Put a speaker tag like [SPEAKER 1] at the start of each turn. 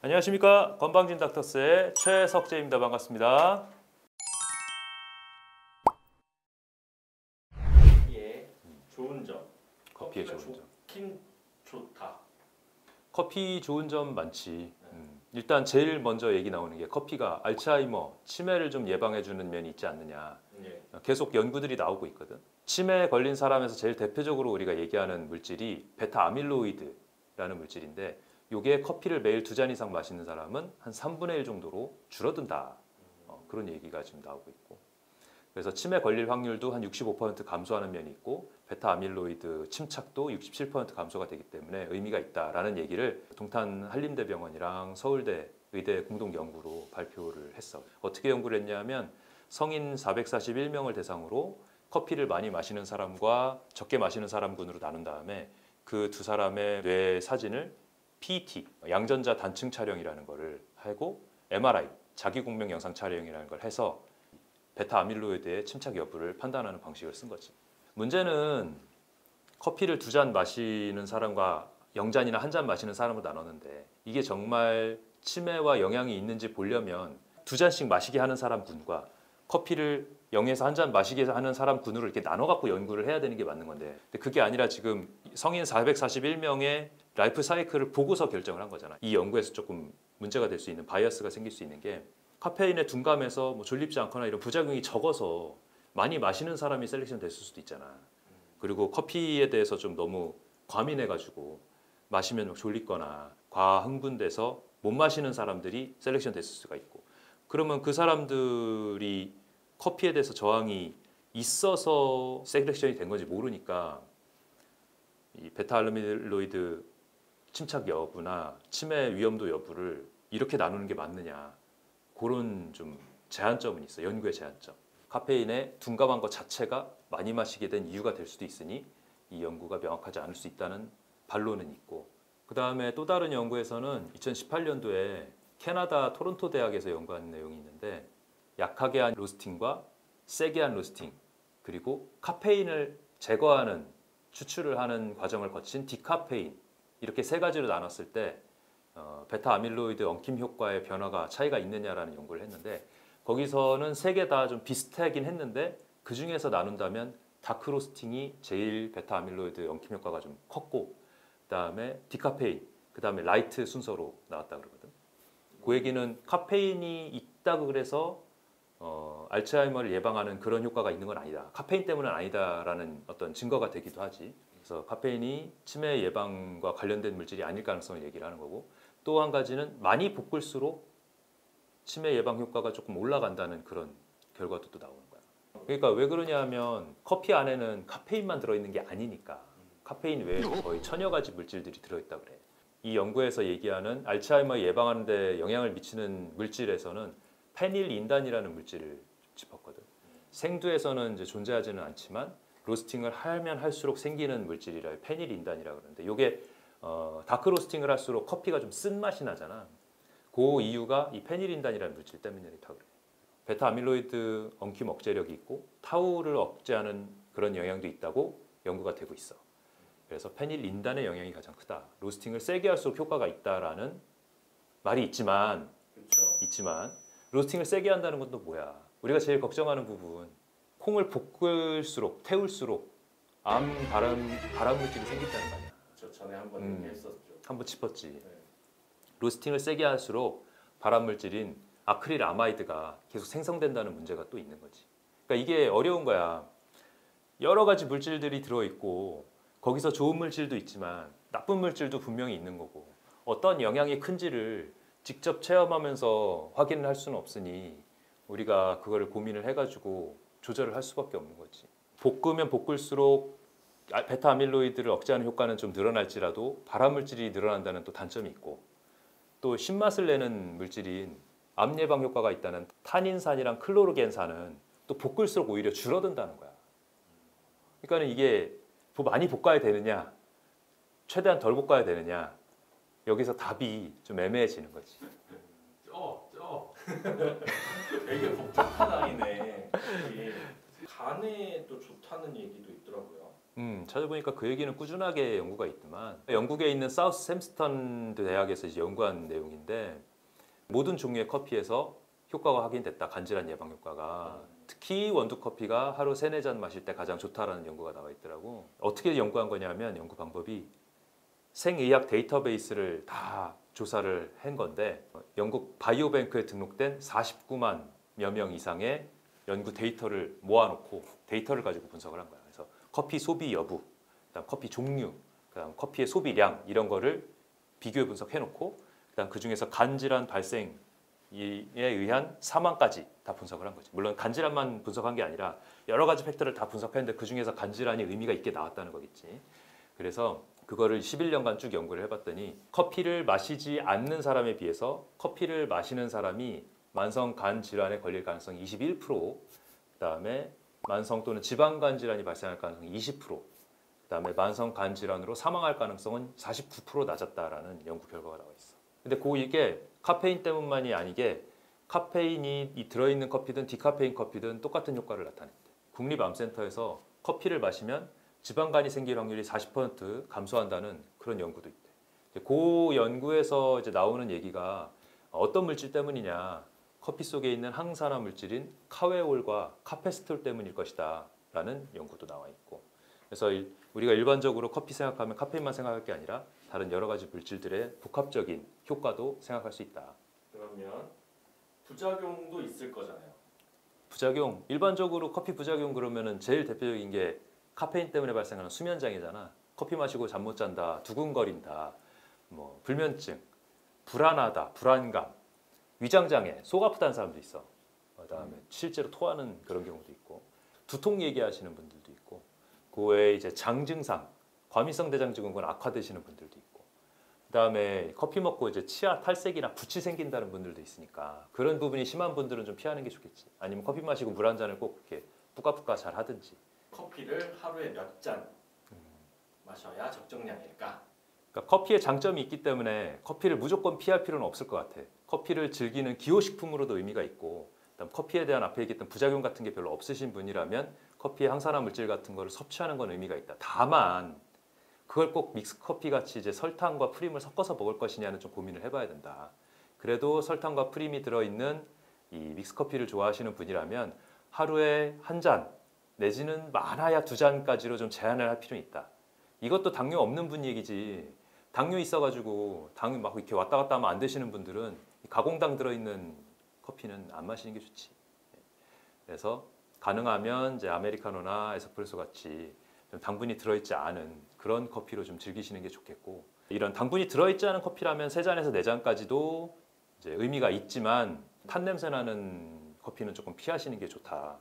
[SPEAKER 1] 안녕하십니까, 건방진 닥터스의 최석재입니다. 반갑습니다.
[SPEAKER 2] 커피의 좋은 점.
[SPEAKER 1] 커피의
[SPEAKER 2] 커피가
[SPEAKER 1] 좋은 점.
[SPEAKER 2] 좋긴 좋다.
[SPEAKER 1] 커피 좋은 점 많지. 일단 제일 먼저 얘기 나오는 게 커피가 알츠하이머, 치매를 좀 예방해주는 면이 있지 않느냐.
[SPEAKER 2] 예.
[SPEAKER 1] 계속 연구들이 나오고 있거든. 치매에 걸린 사람에서 제일 대표적으로 우리가 얘기하는 물질이 베타 아밀로이드라는 물질인데, 이게 커피를 매일 2잔 이상 마시는 사람은 한 3분의 1 정도로 줄어든다. 그런 얘기가 지금 나오고 있고, 그래서 치매 걸릴 확률도 한 65% 감소하는 면이 있고, 베타 아밀로이드 침착도 67% 감소가 되기 때문에 의미가 있다라는 얘기를 동탄 한림대병원이랑 서울대 의대 공동 연구로 발표를 했어. 어떻게 연구를 했냐면 성인 441명을 대상으로 커피를 많이 마시는 사람과 적게 마시는 사람군으로 나눈 다음에 그 두 사람의 뇌 사진을 PET, 양전자 단층 촬영이라는 거를 하고 MRI, 자기공명 영상 촬영이라는 걸 해서 베타 아밀로이드의 침착 여부를 판단하는 방식을 쓴 거지. 문제는 커피를 2잔 마시는 사람과 0잔이나 1잔 마시는 사람으로 나눴는데, 이게 정말 치매와 영향이 있는지 보려면 2잔씩 마시게 하는 사람군과 커피를 0에서 1잔 마시게 하는 사람군으로 이렇게 나눠 갖고 연구를 해야 되는 게 맞는 건데, 근데 그게 아니라 지금 성인 441명의 라이프 사이클을 보고서 결정을 한 거잖아. 이 연구에서 조금 문제가 될 수 있는 바이어스가 생길 수 있는 게, 카페인에 둔감해서 뭐 졸립지 않거나 이런 부작용이 적어서 많이 마시는 사람이 셀렉션 됐을 수도 있잖아. 그리고 커피에 대해서 좀 너무 과민해가지고 마시면 막 졸리거나 과흥분돼서 못 마시는 사람들이 셀렉션 됐을 수가 있고, 그러면 그 사람들이 커피에 대해서 저항이 있어서 셀렉션이 된 건지 모르니까 이 베타 아밀로이드 침착 여부나 치매 위험도 여부를 이렇게 나누는 게 맞느냐, 그런 좀 제한점은 있어. 연구의 제한점. 카페인에 둔감한 것 자체가 많이 마시게 된 이유가 될 수도 있으니 이 연구가 명확하지 않을 수 있다는 반론은 있고, 그 다음에 또 다른 연구에서는 2018년도에 캐나다 토론토 대학에서 연구한 내용이 있는데, 약하게 한 로스팅과 세게 한 로스팅, 그리고 카페인을 제거하는, 추출을 하는 과정을 거친 디카페인, 이렇게 3가지로 나눴을 때 베타 아밀로이드 엉킴 효과의 변화가 차이가 있느냐라는 연구를 했는데, 거기서는 3개 다 좀 비슷하긴 했는데 그 중에서 나눈다면 다크 로스팅이 제일 베타 아밀로이드 엉킴 효과가 좀 컸고, 그다음에 디카페인, 그다음에 라이트 순서로 나왔다 그러거든. 그 얘기는 카페인이 있다고 그래서 알츠하이머를 예방하는 그런 효과가 있는 건 아니다. 카페인 때문은 아니다라는 어떤 증거가 되기도 하지. 그래서 카페인이 치매 예방과 관련된 물질이 아닐 가능성을 얘기를 하는 거고, 또 한 가지는 많이 볶을수록 치매 예방 효과가 조금 올라간다는 그런 결과도 또 나오는 거야. 그러니까 왜 그러냐 하면 커피 안에는 카페인만 들어있는 게 아니니까. 카페인 외에도 거의 1000여 가지 물질들이 들어있다 그래. 이 연구에서 얘기하는 알츠하이머 예방하는 데 영향을 미치는 물질에서는 페닐인단이라는 물질을 짚었거든. 생두에서는 이제 존재하지는 않지만 로스팅을 하면 할수록 생기는 물질이라 페닐인단이라고 그러는데, 이게 다크 로스팅을 할수록 커피가 좀 쓴맛이 나잖아. 그 이유가 이 페닐인단이라는 물질 때문이라고 그래. 베타 아밀로이드 엉킴 억제력이 있고 타우를 억제하는 그런 영향도 있다고 연구가 되고 있어. 그래서 페닐인단의 영향이 가장 크다. 로스팅을 세게 할수록 효과가 있다라는 말이 있지만, 로스팅을 세게 한다는 건 또 뭐야? 우리가 제일 걱정하는 부분, 콩을 볶을수록, 태울수록 발암 물질이 생긴다는 거 아니야.
[SPEAKER 2] 저 전에 한번 얘기했었죠.
[SPEAKER 1] 한번 짚었지.
[SPEAKER 2] 네.
[SPEAKER 1] 로스팅을 세게 할수록 발암 물질인 아크릴 아마이드가 계속 생성된다는 문제가 또 있는 거지. 그러니까 이게 어려운 거야. 여러 가지 물질들이 들어있고 거기서 좋은 물질도 있지만 나쁜 물질도 분명히 있는 거고, 어떤 영향이 큰지를 직접 체험하면서 확인을 할 수는 없으니 우리가 그거를 고민을 해가지고 조절을 할 수밖에 없는 거지. 볶으면 볶을수록 베타 아밀로이드를 억제하는 효과는 좀 늘어날지라도 발암 물질이 늘어난다는 또 단점이 있고, 또 신맛을 내는 물질인 암 예방 효과가 있다는 타닌산이랑 클로르겐산은 또 볶을수록 오히려 줄어든다는 거야. 그러니까 이게 많이 볶아야 되느냐, 최대한 덜 볶아야 되느냐, 여기서 답이 좀 애매해지는 거지.
[SPEAKER 2] 되게 복잡한 아이네. 간에 또 좋다는 얘기도 있더라고요.
[SPEAKER 1] 찾아보니까 그 얘기는 꾸준하게 연구가 있더만 영국에 있는 사우스 샘스턴 대학에서 이제 연구한 내용인데 모든 종류의 커피에서 효과가 확인됐다. 간질환 예방 효과가. 특히 원두 커피가 하루 3, 4잔 마실 때 가장 좋다라는 연구가 나와 있더라고. 어떻게 연구한 거냐면 연구 방법이 생의학 데이터베이스를 다 조사를 한 건데 영국 바이오뱅크에 등록된 49만 여 명 이상의 연구 데이터를 모아놓고 데이터를 가지고 분석을 한 거야. 그래서 커피 소비 여부, 그다음 커피 종류, 그다음 커피의 소비량 이런 거를 비교해 분석해놓고 그다음 그 중에서 간질환 발생에 의한 사망까지 다 분석을 한 거지. 물론 간질환만 분석한 게 아니라 여러 가지 팩터를 다 분석했는데 그 중에서 간질환이 의미가 있게 나왔다는 거겠지. 그래서 그거를 11년간 쭉 연구를 해봤더니 커피를 마시지 않는 사람에 비해서 커피를 마시는 사람이 만성 간 질환에 걸릴 가능성이 21%, 그다음에 만성 또는 지방간 질환이 발생할 가능성이 20%, 그다음에 만성 간 질환으로 사망할 가능성은 49% 낮았다라는 연구 결과가 나와 있어. 근데 이게 카페인 때문만이 아니게 카페인이 들어있는 커피든 디카페인 커피든 똑같은 효과를 나타냈대. 국립암센터에서 커피를 마시면 지방간이 생길 확률이 40% 감소한다는 그런 연구도 있대. 그 연구에서 이제 나오는 얘기가 어떤 물질 때문이냐? 커피 속에 있는 항산화 물질인 카웨올과 카페스톨 때문일 것이다 라는 연구도 나와 있고, 그래서 우리가 일반적으로 커피 생각하면 카페인만 생각할 게 아니라 다른 여러 가지 물질들의 복합적인 효과도 생각할 수 있다.
[SPEAKER 2] 그러면 부작용도 있을 거잖아요.
[SPEAKER 1] 부작용, 일반적으로 커피 부작용 그러면은 제일 대표적인 게 카페인 때문에 발생하는 수면 장애잖아. 커피 마시고 잠 못 잔다, 두근거린다, 뭐 불면증, 불안하다, 불안감, 위장 장애, 속 아프다는 사람도 있어. 그다음에 실제로 토하는 그런 경우도 있고, 두통 얘기하시는 분들도 있고, 그 외에 이제 장 증상, 과민성 대장 증후군 악화되시는 분들도 있고, 그다음에 커피 먹고 이제 치아 탈색이나 구취 생긴다는 분들도 있으니까 그런 부분이 심한 분들은 좀 피하는 게 좋겠지. 아니면 커피 마시고 물 한 잔을 꼭 이렇게 뿌까뿌까 잘 하든지.
[SPEAKER 2] 커피를 하루에 몇 잔 마셔야 적정량일까?
[SPEAKER 1] 그러니까 커피의 장점이 있기 때문에 커피를 무조건 피할 필요는 없을 것 같아. 커피를 즐기는 기호식품으로도 의미가 있고, 그다음 커피에 대한 앞에 얘기했던 부작용 같은 게 별로 없으신 분이라면 커피의 항산화 물질 같은 거를 섭취하는 건 의미가 있다. 다만 그걸 꼭 믹스 커피 같이 이제 설탕과 프림을 섞어서 먹을 것이냐는 좀 고민을 해봐야 된다. 그래도 설탕과 프림이 들어있는 이 믹스 커피를 좋아하시는 분이라면 하루에 한 잔 내지는 많아야 2잔까지로 좀 제한을 할 필요는 있다. 이것도 당뇨 없는 분 얘기지. 당뇨 있어가지고 당 막 이렇게 왔다 갔다 하면 안 되시는 분들은 가공당 들어있는 커피는 안 마시는 게 좋지. 그래서 가능하면 이제 아메리카노나 에스프레소 같이 좀 당분이 들어있지 않은 그런 커피로 좀 즐기시는 게 좋겠고, 이런 당분이 들어있지 않은 커피라면 3잔에서 4잔까지도 이제 의미가 있지만 탄 냄새 나는 커피는 조금 피하시는 게 좋다.